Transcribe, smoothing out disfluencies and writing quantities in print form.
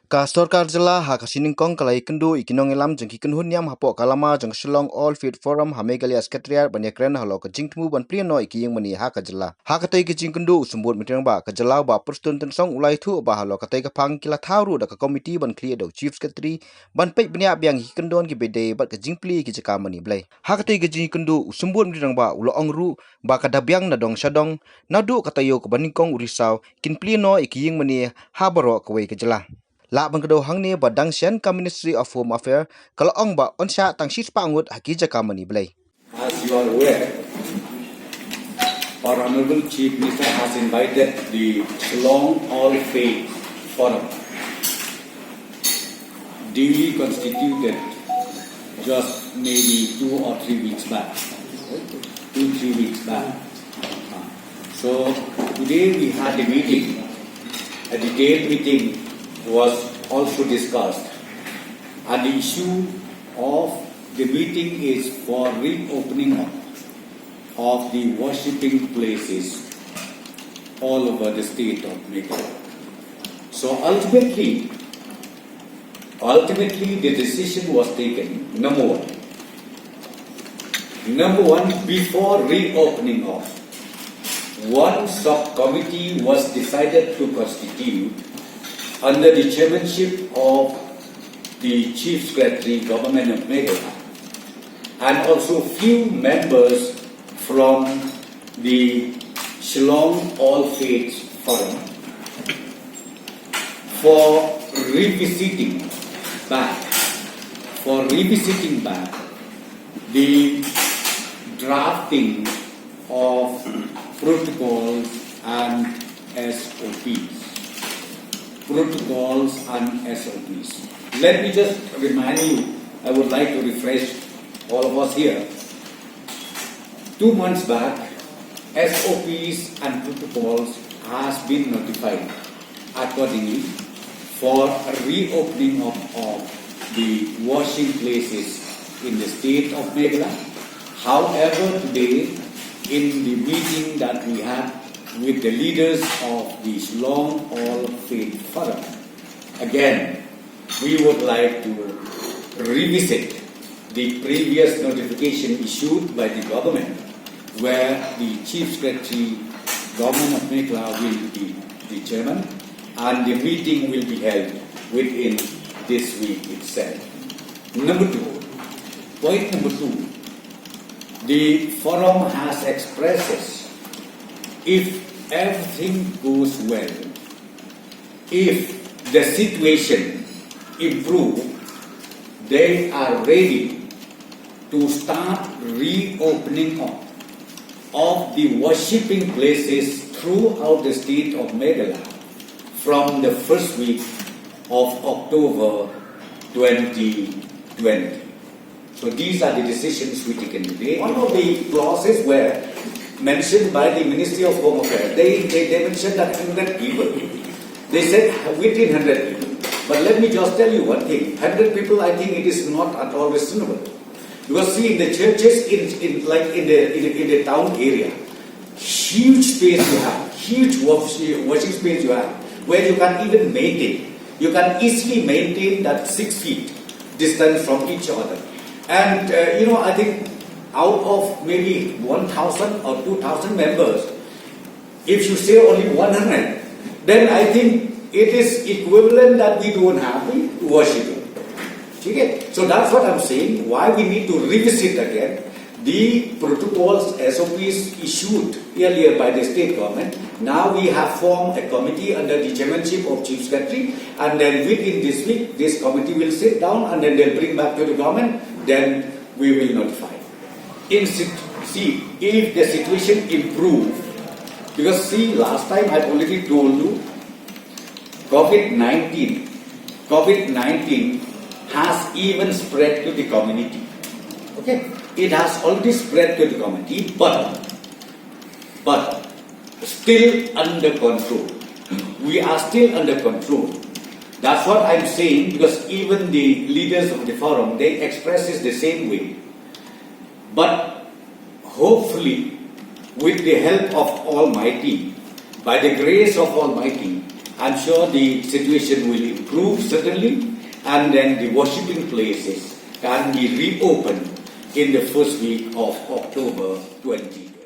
Ka Sorkar Jela ha kasiningkong kalai kendu ikinong elam jengki kenhun yam hapok kalama jeng Shillong All Fit Forum ha Meghalaya Secretariat banyakren halo ka jingtmu ban priano ikiyeng mani ha ka jela. Ha katai ke jing kendu sumbut mitrang ba ka jela ba perstun tensong ulai thu ba halo katai ka pang kila thauru da ka komiti ban clear do Chief Secretary ban pek banya biang hi kendon ki bede bat ka jing Plie ki Jaka mani Blei. Ha katai ke jing kendu sumbut mitrang ba ulo ongru ba ka dabyang na dong Shadong Naduh katayo ka baningkong Risaw kin priano ikiyeng mani ha baro ka wei ka jela. La bangkado hangni badang sian ka Ministry of Home Affairs kalau ong ba onsya tang sis pangut haki Jaka mani Blei. As you are aware, our Honorable Chief Minister has invited the Long All Faith Forum, duly constituted just maybe 2 or 3 weeks back. 2-3 weeks back. So today we had a meeting, a detailed meeting was also discussed, and the issue of the meeting is for reopening of the worshipping places all over the state of Meghalaya. So ultimately the decision was taken, number one, before reopening of, one subcommittee was decided to constitute under the chairmanship of the Chief Secretary, Government of Meghalaya, and also few members from the Shillong All Faiths Forum for revisiting back the drafting of protocols and SOPs. Let me just remind you, I would like to refresh all of us here. 2 months back, SOPs and protocols has been notified accordingly for reopening of the washing places in the state of Meghalaya. However, today, in the meeting that we had with the leaders of the Long All Faith Forum, again, we would like to revisit the previous notification issued by the government, where the Chief Secretary, Government of Meghalaya will be the chairman, and the meeting will be held within this week itself. Point number two, the forum has expressed, if everything goes well, if the situation improves, they are ready to start reopening of the worshipping places throughout the state of Meghalaya from the first week of October 2020. So these are the decisions we taken today. One of the clauses were mentioned by the Ministry of Home Affairs. They mentioned that 100 people. They said within 100 people. But let me just tell you one thing. 100 people, I think it is not at all reasonable. Because see, in the churches, in the town area, huge space you have, huge washing space you have, where you can even maintain. You can easily maintain that 6 feet distance from each other. And I think out of maybe 1,000 or 2,000 members, if you say only 100, then I think it is equivalent that we don't have the worship. Okay? So that's what I'm saying, why we need to revisit again the protocols, SOPs issued earlier by the state government. Now we have formed a committee under the chairmanship of Chief Secretary, and then within this week, this committee will sit down and then they'll bring back to the government, then we will notify. See, if the situation improves, because see, last time I've already told you, COVID-19 has even spread to the community. Okay, it has already spread to the community, but still under control. We are still under control. That's what I'm saying, because even the leaders of the forum, they express it the same way. But hopefully, with the help of Almighty, by the grace of Almighty, I'm sure the situation will improve certainly, and then the worshipping places can be reopened in the first week of October 2020.